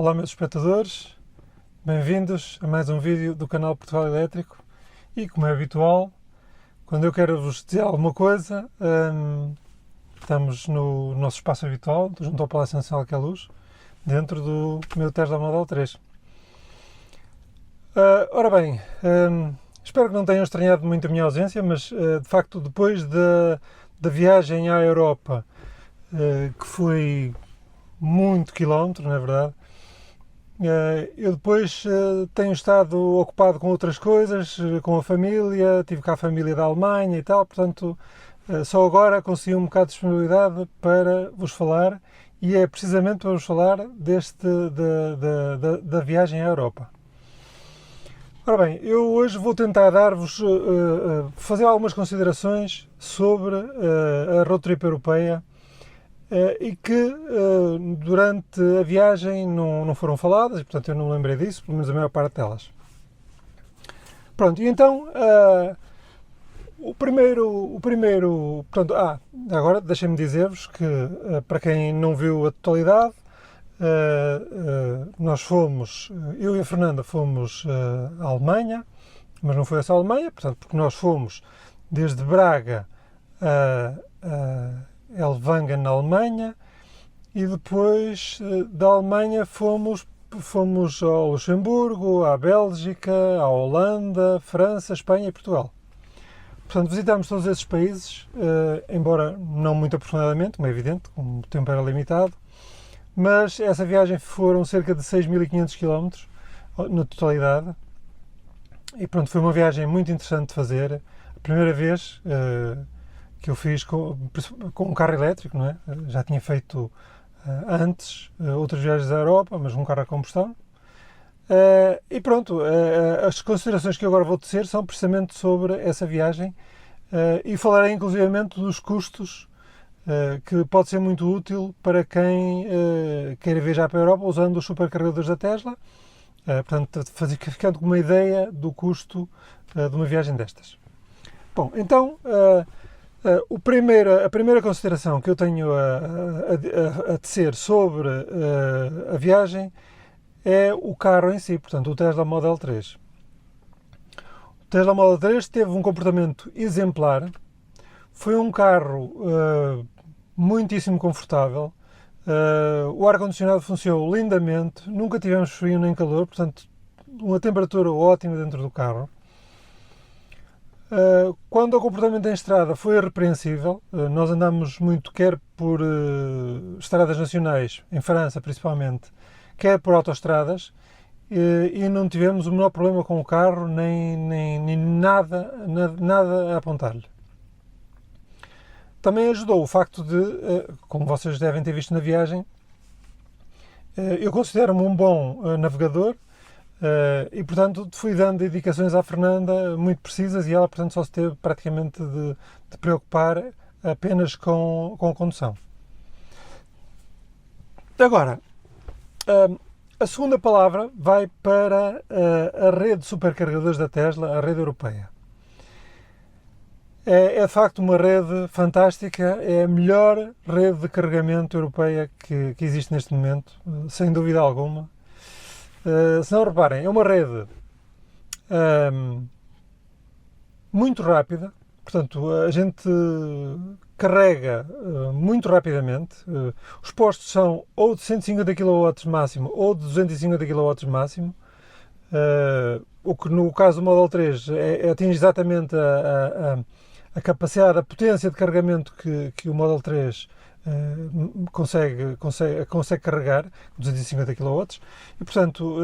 Olá meus espectadores, bem-vindos a mais um vídeo do canal Portugal Elétrico e, como é habitual, quando eu quero vos dizer alguma coisa, estamos no nosso espaço habitual, junto ao Palácio Nacional que é a Luz, dentro do meu Tesla Model 3. Ora bem, espero que não tenham estranhado muito a minha ausência, mas de facto depois da viagem à Europa, que foi muito quilómetro, na verdade, eu depois tenho estado ocupado com outras coisas, com a família, tive cá a família da Alemanha e tal, portanto só agora consegui um bocado de disponibilidade para vos falar, e é precisamente para vos falar da viagem à Europa. Ora bem, eu hoje vou tentar dar-vos, fazer algumas considerações sobre a road trip europeia, e que durante a viagem não foram faladas, e portanto eu não me lembrei disso, pelo menos a maior parte delas. Pronto, e então o primeiro, portanto, agora deixem-me dizer-vos que para quem não viu a totalidade, nós fomos, eu e a Fernanda fomos à Alemanha, mas não foi só a Alemanha, portanto, porque nós fomos desde Braga a Ellwangen, na Alemanha, e depois da Alemanha fomos ao Luxemburgo, à Bélgica, à Holanda, França, Espanha e Portugal. Portanto, visitámos todos esses países, embora não muito aprofundadamente, como é evidente, como o tempo era limitado, mas essa viagem foram cerca de 6.500 km na totalidade, e pronto, foi uma viagem muito interessante de fazer, a primeira vez que eu fiz com um carro elétrico, não é? Já tinha feito antes outras viagens à Europa, mas um carro a combustão. E pronto, as considerações que eu agora vou tecer são precisamente sobre essa viagem, e falarei inclusivamente dos custos, que pode ser muito útil para quem queira viajar para a Europa usando os supercarregadores da Tesla, portanto, ficando com uma ideia do custo de uma viagem destas. Bom, então, a primeira consideração que eu tenho a tecer sobre a viagem é o carro em si, portanto, o Tesla Model 3. O Tesla Model 3 teve um comportamento exemplar, foi um carro muitíssimo confortável, o ar-condicionado funcionou lindamente, nunca tivemos frio nem calor, portanto, uma temperatura ótima dentro do carro. Quando o comportamento em estrada foi irrepreensível, nós andamos muito, quer por estradas nacionais, em França principalmente, quer por autoestradas, e não tivemos o menor problema com o carro, nem nada a apontar-lhe. Também ajudou o facto de, como vocês devem ter visto na viagem, eu considero-me um bom navegador, e portanto fui dando indicações à Fernanda muito precisas, e ela portanto só se teve praticamente de preocupar apenas com a condução. Agora, a segunda palavra vai para a rede de supercarregadores da Tesla, a rede europeia. É de facto uma rede fantástica, é a melhor rede de carregamento europeia que existe neste momento, sem dúvida alguma. Se não reparem, é uma rede muito rápida, portanto a gente carrega muito rapidamente, os postos são ou de 150 kW máximo ou de 250 kW máximo, o que no caso do Model 3 atinge exatamente a capacidade, a potência de carregamento que o Model 3 consegue carregar, 250 kW, e portanto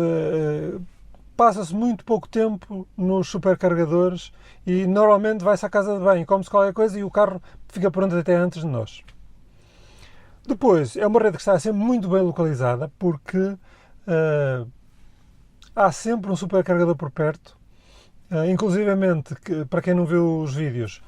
passa-se muito pouco tempo nos supercarregadores e normalmente vai-se à casa de banho, come-se qualquer coisa e o carro fica pronto até antes de nós. Depois, é uma rede que está sempre muito bem localizada, porque há sempre um supercarregador por perto, inclusivamente, para quem não viu os vídeos,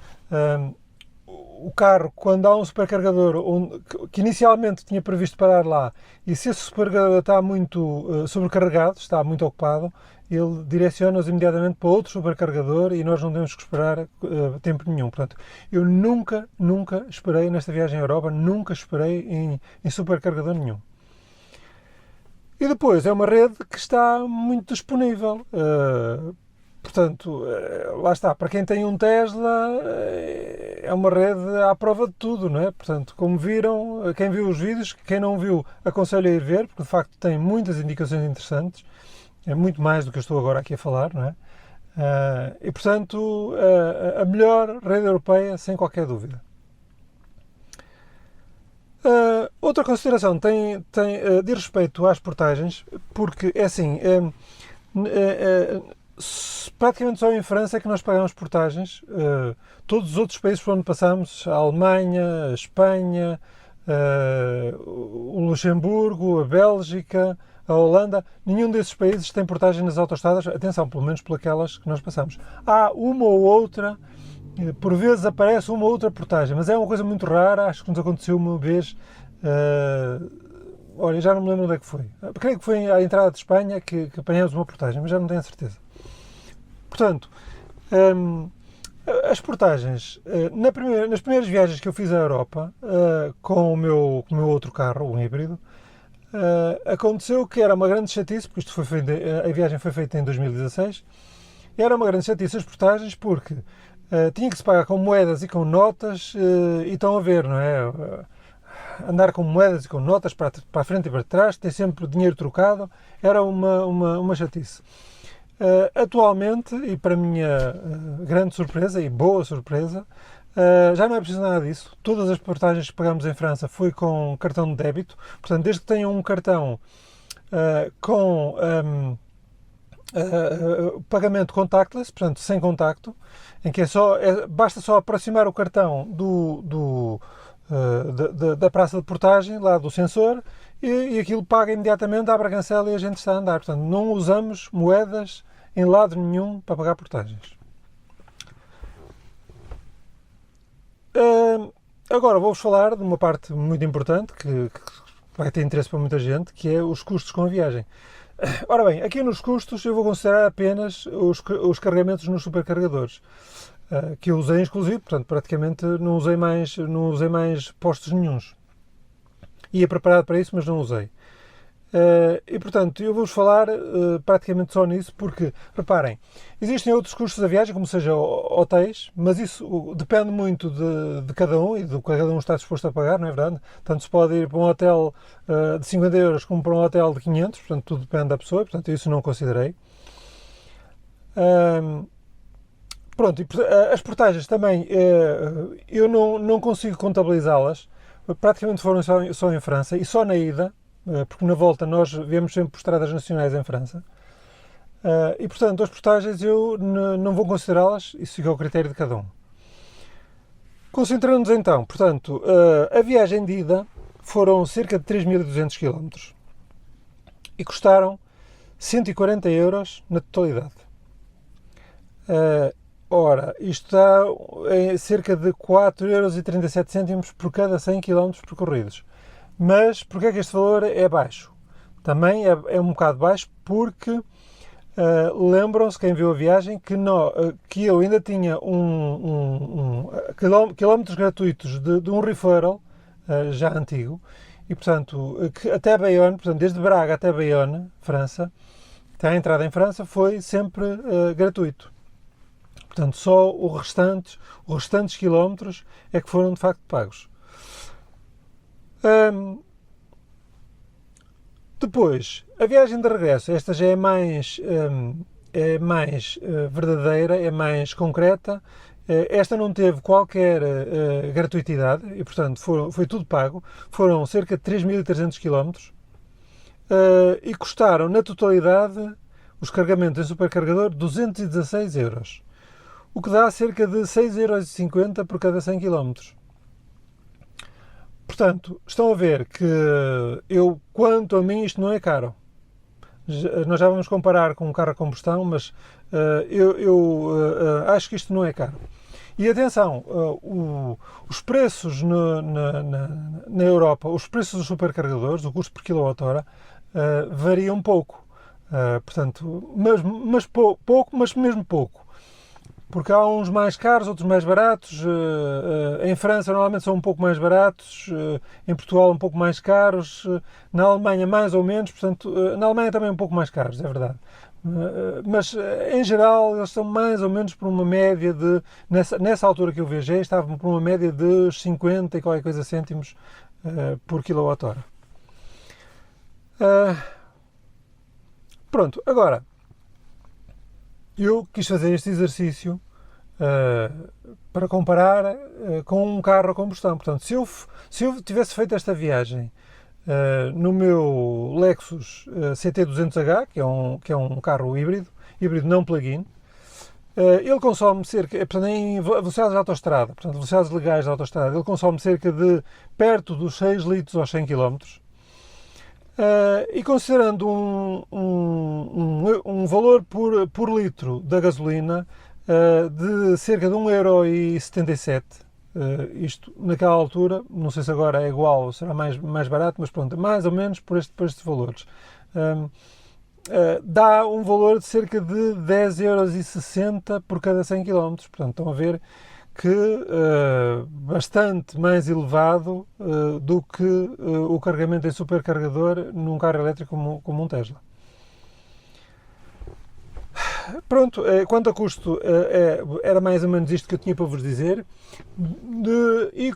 o carro, quando há um supercarregador que inicialmente tinha previsto parar lá, e se esse supercarregador está muito sobrecarregado, está muito ocupado, ele direciona-nos imediatamente para outro supercarregador e nós não temos que esperar tempo nenhum. Portanto, eu nunca esperei nesta viagem à Europa, nunca esperei em supercarregador nenhum. E depois é uma rede que está muito disponível. Portanto, lá está, para quem tem um Tesla, é uma rede à prova de tudo, não é? Portanto, como viram, quem viu os vídeos, quem não viu, aconselho a ir ver, porque de facto tem muitas indicações interessantes, é muito mais do que eu estou agora aqui a falar, não é? E portanto, a melhor rede europeia, sem qualquer dúvida. Outra consideração diz respeito às portagens, porque é assim, praticamente só em França é que nós pagamos portagens. Todos os outros países por onde passamos, a Alemanha, a Espanha, o Luxemburgo, a Bélgica, a Holanda, nenhum desses países tem portagem nas autoestradas, atenção, pelo menos por aquelas que nós passamos. Há uma ou outra, por vezes aparece uma ou outra portagem, mas é uma coisa muito rara, acho que nos aconteceu uma vez, olha, já não me lembro onde é que foi. Creio que foi à entrada de Espanha que apanhamos uma portagem, mas já não tenho a certeza. Portanto, as portagens, nas primeiras viagens que eu fiz à Europa, com o meu outro carro, um híbrido, aconteceu que era uma grande chatice, porque a viagem foi feita em 2016, e era uma grande chatice as portagens porque tinha que se pagar com moedas e com notas, e estão a ver, não é? Andar com moedas e com notas para a frente e para trás, ter sempre dinheiro trocado, era uma chatice. Atualmente, e para a minha grande surpresa e boa surpresa, já não é preciso nada disso. Todas as portagens que pagamos em França foi com cartão de débito. Portanto, desde que tenham um cartão com pagamento contactless, portanto, sem contacto, em que basta só aproximar o cartão da praça de portagem, lá do sensor, e aquilo paga imediatamente, abre a cancela e a gente está a andar. Portanto, não usamos moedas em lado nenhum para pagar portagens. Agora vou-vos falar de uma parte muito importante que vai ter interesse para muita gente, que é os custos com a viagem. Ora bem, aqui nos custos eu vou considerar apenas os carregamentos nos supercarregadores, que eu usei exclusivo, portanto praticamente não usei mais postos nenhuns. Ia preparado para isso, mas não usei. E portanto, eu vou-vos falar praticamente só nisso, porque, reparem, existem outros custos da viagem, como seja hotéis, mas isso depende muito de cada um e do que cada um está disposto a pagar, não é verdade? Tanto se pode ir para um hotel de 50 euros como para um hotel de 500, portanto tudo depende da pessoa, portanto isso não considerei. Pronto, as portagens também, eu não consigo contabilizá-las, praticamente foram só em França e só na ida, porque na volta nós viemos sempre por estradas nacionais em França, e portanto as portagens eu não vou considerá-las, isso fica ao critério de cada um. Concentrando-nos então, portanto, a viagem de ida foram cerca de 3.200 km e custaram 140 euros na totalidade. Ora, isto dá cerca de 4,37 euros por cada 100 km percorridos. Mas porquê é que este valor é baixo? Também é um bocado baixo porque lembram-se, quem viu a viagem, que eu ainda tinha quilómetros gratuitos de um referral já antigo, e portanto, que até Bayonne, portanto, desde Braga até Bayonne, França, até a entrada em França, foi sempre gratuito. Portanto, só os restantes quilómetros é que foram de facto pagos. Depois, a viagem de regresso, esta já é mais verdadeira, é mais concreta. Esta não teve qualquer gratuitidade e, portanto, foi tudo pago. Foram cerca de 3.300 km e custaram, na totalidade, os carregamentos em supercarregador, 216 euros. O que dá cerca de 6,50 euros por cada 100 km. Portanto, estão a ver que quanto a mim, isto não é caro. Nós já vamos comparar com um carro a combustão, mas eu acho que isto não é caro. E atenção, os preços na Europa, os preços dos supercarregadores, o custo por kWh, variam pouco. Portanto, mas pouco, mas mesmo pouco. porque há uns mais caros, outros mais baratos. Em França normalmente são um pouco mais baratos, em Portugal um pouco mais caros, na Alemanha mais ou menos, portanto, na Alemanha também um pouco mais caros, é verdade. Mas em geral eles estão mais ou menos por uma média de, nessa altura que eu viajei, estavam por uma média de 50 e qualquer coisa cêntimos por quilowatt-hora. Pronto, agora eu quis fazer este exercício para comparar com um carro a combustão. Portanto, se eu tivesse feito esta viagem no meu Lexus CT200H, que é um carro híbrido não plug-in, ele consome portanto, em velocidades de autoestrada, portanto, velocidades legais de autoestrada, ele consome cerca de perto dos 6 litros aos 100 km. E considerando um valor por litro da gasolina de cerca de 1,77€, isto naquela altura, não sei se agora é igual ou será mais barato, mas pronto, mais ou menos por estes valores, dá um valor de cerca de 10,60€ por cada 100 km. Portanto, estão a ver que bastante mais elevado do que o carregamento em supercarregador num carro elétrico como um Tesla. Pronto, quanto a custo, era mais ou menos isto que eu tinha para vos dizer. E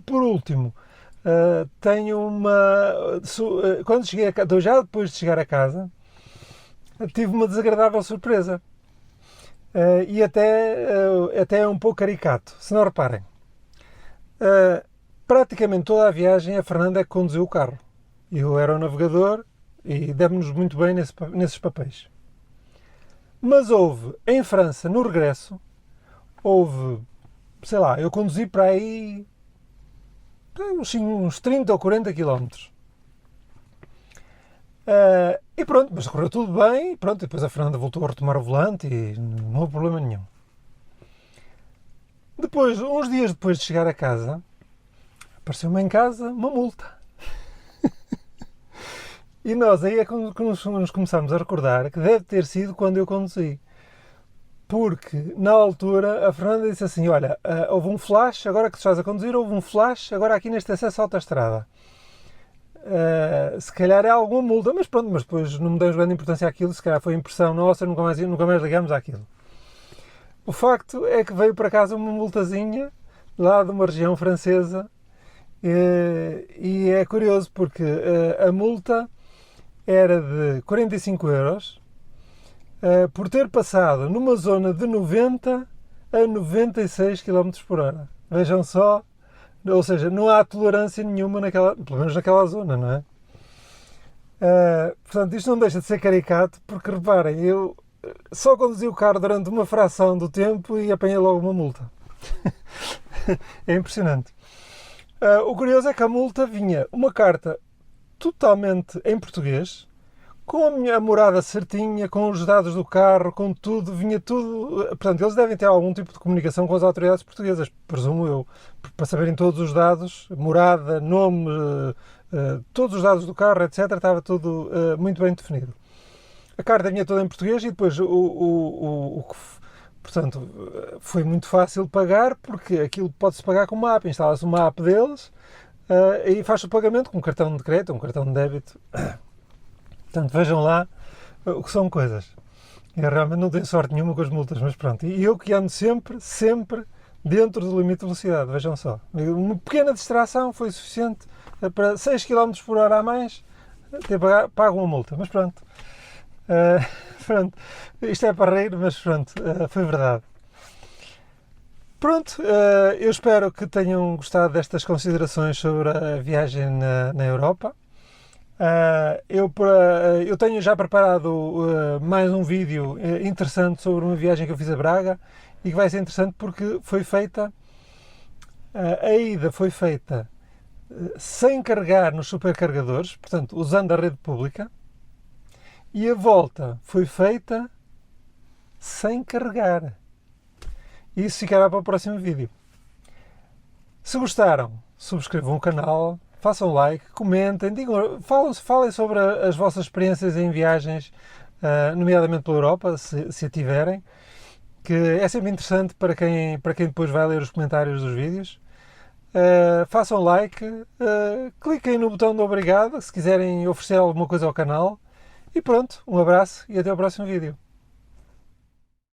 por último, tenho quando cheguei já depois de chegar a casa, tive uma desagradável surpresa. E até é um pouco caricato, se não reparem. Praticamente toda a viagem a Fernanda é que conduziu o carro. Eu era o navegador e demos-nos muito bem nesses papéis. Mas em França, no regresso, sei lá, eu conduzi para aí uns 30 ou 40 quilómetros. E pronto, mas correu tudo bem, e pronto, depois a Fernanda voltou a retomar o volante e não houve problema nenhum. Depois, uns dias depois de chegar a casa, apareceu-me em casa uma multa. E nós aí é que nos começámos a recordar que deve ter sido quando eu conduzi. Porque, na altura, a Fernanda disse assim, olha, houve um flash, agora que estás a conduzir, houve um flash, agora aqui neste acesso à autoestrada. Se calhar é alguma multa, mas pronto, mas depois não me demos grande importância àquilo, se calhar foi impressão nossa, nunca mais ligámos àquilo. O facto é que veio para casa uma multazinha, lá de uma região francesa, e é curioso porque a multa era de 45€, por ter passado numa zona de 90 a 96 km por hora. Vejam só, ou seja, não há tolerância nenhuma pelo menos naquela zona, não é? Portanto, isto não deixa de ser caricato, porque reparem, eu só conduzi o carro durante uma fração do tempo e apanhei logo uma multa. É impressionante. O curioso é que a multa vinha uma carta totalmente em português, com a minha morada certinha, com os dados do carro, com tudo, vinha tudo. Portanto, eles devem ter algum tipo de comunicação com as autoridades portuguesas, presumo eu, para saberem todos os dados, morada, nome, todos os dados do carro, etc. Estava tudo muito bem definido. A carta vinha toda em português e depois portanto, foi muito fácil pagar, porque aquilo pode-se pagar com uma app, instala-se uma app deles e faz o pagamento com um cartão de crédito, um cartão de débito. Portanto, vejam lá o que são coisas. Eu realmente não tenho sorte nenhuma com as multas, mas pronto. E eu que ando sempre dentro do limite de velocidade, vejam só. Uma pequena distração foi suficiente para 6 km por hora a mais ter pago uma multa, mas pronto. Pronto. Isto é para rir, mas pronto, foi verdade. Pronto, eu espero que tenham gostado destas considerações sobre a viagem na Europa. Eu tenho já preparado mais um vídeo interessante sobre uma viagem que eu fiz a Braga e que vai ser interessante porque foi feita, a ida foi feita sem carregar nos supercarregadores, portanto usando a rede pública, e a volta foi feita sem carregar. Isso ficará para o próximo vídeo. Se gostaram, subscrevam o canal, façam like, comentem, falem sobre as vossas experiências em viagens, nomeadamente pela Europa, se a tiverem, que é sempre interessante para quem depois vai ler os comentários dos vídeos. Façam like, cliquem no botão de obrigado se quiserem oferecer alguma coisa ao canal e pronto, um abraço e até ao próximo vídeo.